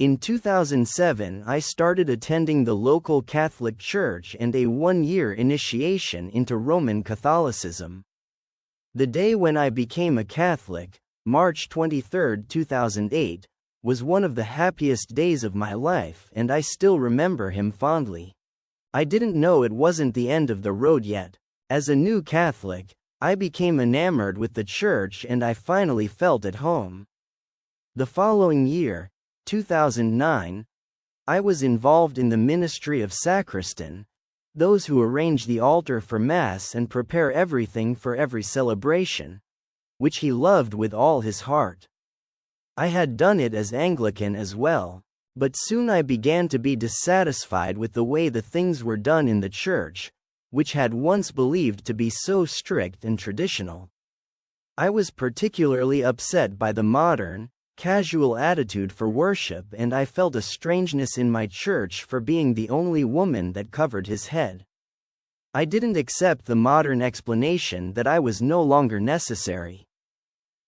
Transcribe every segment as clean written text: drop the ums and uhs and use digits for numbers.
In 2007, I started attending the local Catholic Church and a one-year initiation into Roman Catholicism. The day when I became a Catholic, March 23, 2008, was one of the happiest days of my life, and I still remember him fondly. I didn't know it wasn't the end of the road yet. As a new Catholic, I became enamored with the Church and I finally felt at home. The following year, 2009, I was involved in the ministry of sacristan, those who arrange the altar for Mass and prepare everything for every celebration, which he loved with all his heart. I had done it as Anglican as well, but soon I began to be dissatisfied with the way the things were done in the Church, which had once believed to be so strict and traditional. I was particularly upset by the modern, casual attitude for worship, and I felt a strangeness in my church for being the only woman that covered his head. I didn't accept the modern explanation that I was no longer necessary.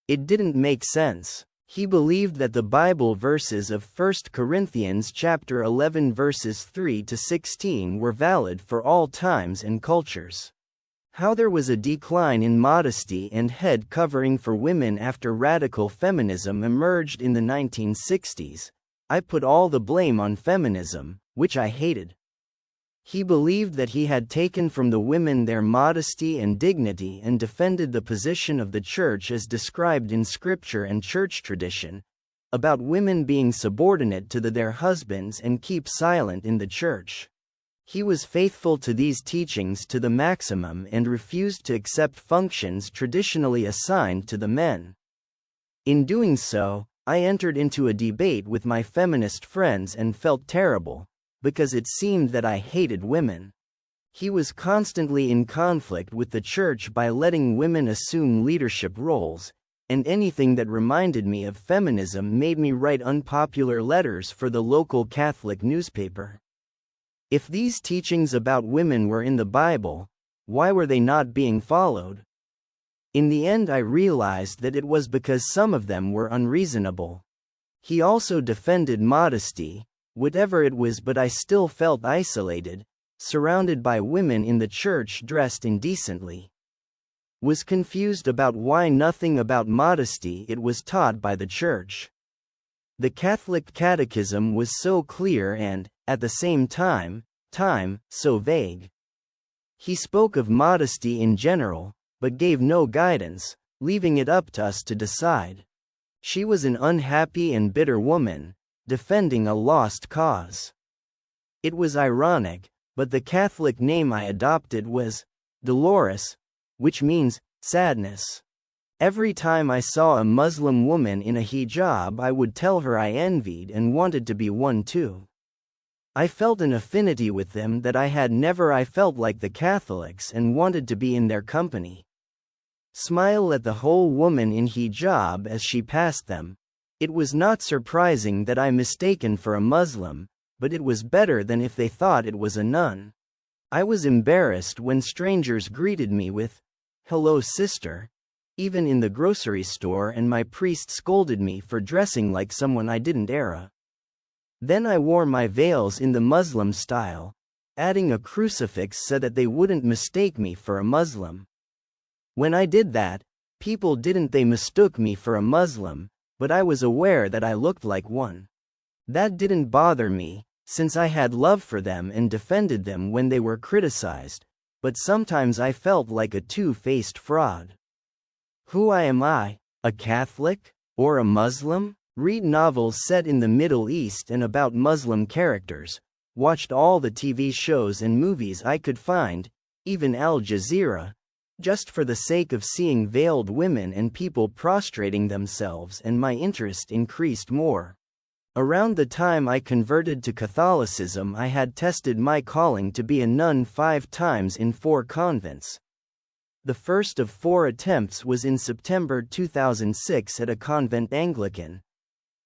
It didn't make sense. He believed that the Bible verses of 1 Corinthians chapter 11 verses 3 to 16 were valid for all times and cultures. How there was a decline in modesty and head covering for women after radical feminism emerged in the 1960s, I put all the blame on feminism, which I hated. He believed that he had taken from the women their modesty and dignity and defended the position of the Church as described in Scripture and Church tradition, about women being subordinate to their husbands and keep silent in the Church. He was faithful to these teachings to the maximum and refused to accept functions traditionally assigned to the men. In doing so, I entered into a debate with my feminist friends and felt terrible, because it seemed that I hated women. He was constantly in conflict with the Church by letting women assume leadership roles, and anything that reminded me of feminism made me write unpopular letters for the local Catholic newspaper. If these teachings about women were in the Bible, why were they not being followed? In the end, I realized that it was because some of them were unreasonable. He also defended modesty, whatever it was, but I still felt isolated, surrounded by women in the Church dressed indecently. Was confused about why nothing about modesty it was taught by the Church. The Catholic Catechism was so clear and, at the same time, so vague. He spoke of modesty in general, but gave no guidance, leaving it up to us to decide. She was an unhappy and bitter woman, defending a lost cause. It was ironic, but the Catholic name I adopted was Dolores, which means sadness. Every time I saw a Muslim woman in a hijab, I would tell her I envied and wanted to be one too. I felt an affinity with them that I had never. I felt like the Catholics and wanted to be in their company. Smile at the whole woman in hijab as she passed them. It was not surprising that I mistaken for a Muslim, but it was better than if they thought it was a nun. I was embarrassed when strangers greeted me with, "Hello, sister," even in the grocery store, and my priest scolded me for dressing like someone I didn't era. Then I wore my veils in the Muslim style, adding a crucifix so that they wouldn't mistake me for a Muslim. When I did that, people didn't. They mistook me for a Muslim, but I was aware that I looked like one. That didn't bother me, since I had love for them and defended them when they were criticized, but sometimes I felt like a two-faced fraud. Who am I, a Catholic, or a Muslim? Read novels set in the Middle East and about Muslim characters, watched all the TV shows and movies I could find, even Al Jazeera, just for the sake of seeing veiled women and people prostrating themselves, and my interest increased more. Around the time I converted to Catholicism, I had tested my calling to be a nun 5 times in 4 convents. The first of 4 attempts was in September 2006 at a convent Anglican,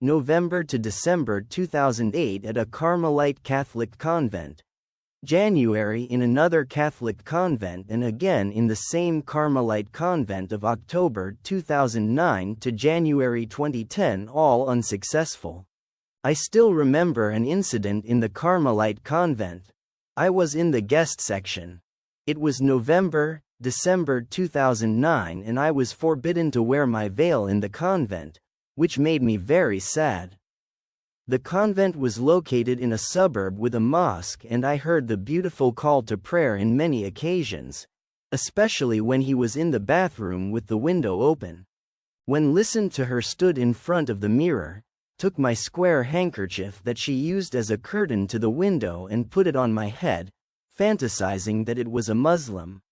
November to December 2008 at a Carmelite Catholic convent, January in another Catholic convent, and again in the same Carmelite convent of October 2009 to January 2010, all unsuccessful. I still remember an incident in the Carmelite convent. I was in the guest section. It was December 2009, and I was forbidden to wear my veil in the convent, which made me very sad. The convent was located in a suburb with a mosque, and I heard the beautiful call to prayer in many occasions, especially when he was in the bathroom with the window open. When listened to her, stood in front of the mirror, took my square handkerchief that she used as a curtain to the window and put it on my head, fantasizing that it was a Muslim.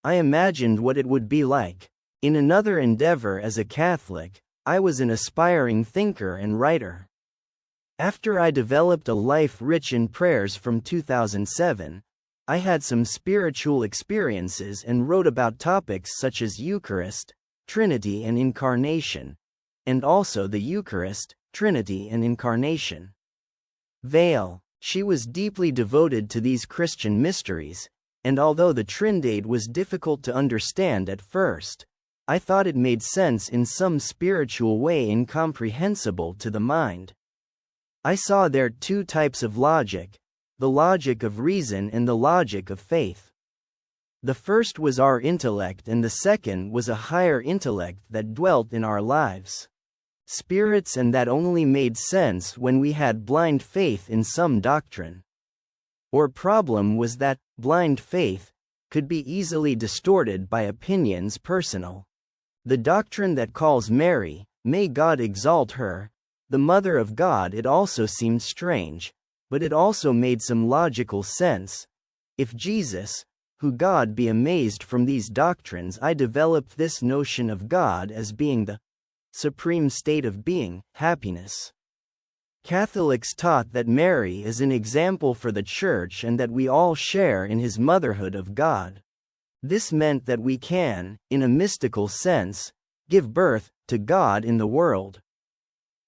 I imagined what it would be like. In another endeavor as a Catholic, I was an aspiring thinker and writer. After I developed a life rich in prayers from 2007, I had some spiritual experiences and wrote about topics such as Eucharist, Trinity and Incarnation, and also the Eucharist, Trinity and Incarnation. Veil. She was deeply devoted to these Christian mysteries, and although the Trindade was difficult to understand at first, I thought it made sense in some spiritual way incomprehensible to the mind. I saw there two types of logic, the logic of reason and the logic of faith. The first was our intellect and the second was a higher intellect that dwelt in our lives. Spirits, and that only made sense when we had blind faith in some doctrine. Our problem was that blind faith could be easily distorted by opinions personal. The doctrine that calls Mary, may God exalt her, the Mother of God, it also seemed strange, but it also made some logical sense. If Jesus, who God be amazed, from these doctrines I developed this notion of God as being the supreme state of being, happiness. Catholics taught that Mary is an example for the Church and that we all share in his motherhood of God. This meant that we can, in a mystical sense, give birth to God in the world.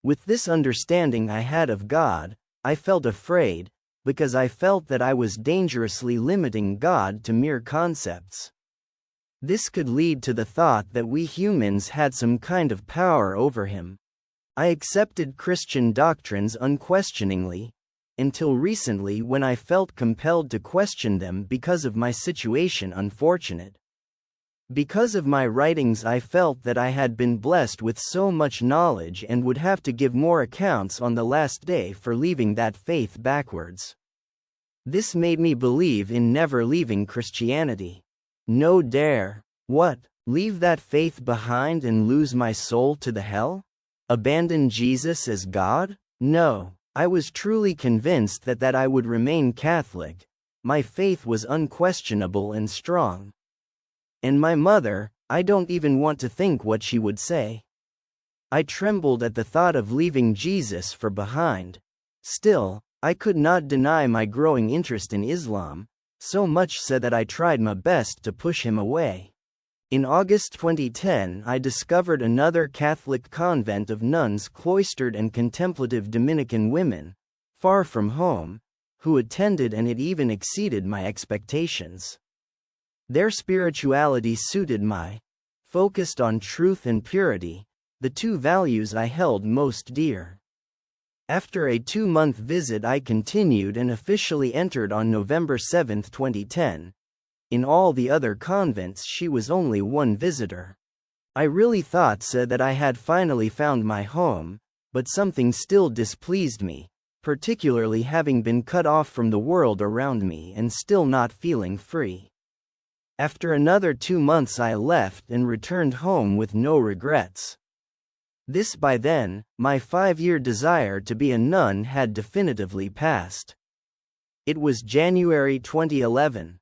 With this understanding I had of God, I felt afraid, because I felt that I was dangerously limiting God to mere concepts. This could lead to the thought that we humans had some kind of power over him. I accepted Christian doctrines unquestioningly, until recently when I felt compelled to question them because of my situation. Unfortunate. Because of my writings, I felt that I had been blessed with so much knowledge and would have to give more accounts on the last day for leaving that faith backwards. This made me believe in never leaving Christianity. No dare. What? Leave that faith behind and lose my soul to the hell? Abandon Jesus as God? No. I was truly convinced that I would remain Catholic. My faith was unquestionable and strong. And my mother, I don't even want to think what she would say. I trembled at the thought of leaving Jesus for behind. Still, I could not deny my growing interest in Islam, so much so that I tried my best to push him away. In August 2010, I discovered another Catholic convent of nuns, cloistered and contemplative Dominican women, far from home, who attended, and it even exceeded my expectations. Their spirituality suited my focused on truth and purity, the two values I held most dear. After a 2-month visit, I continued and officially entered on November 7, 2010. In all the other convents she was only one visitor. I really thought that I had finally found my home, but something still displeased me, particularly having been cut off from the world around me and still not feeling free. After another 2 months I left and returned home with no regrets. This by then, my 5-year desire to be a nun had definitively passed. It was January 2011.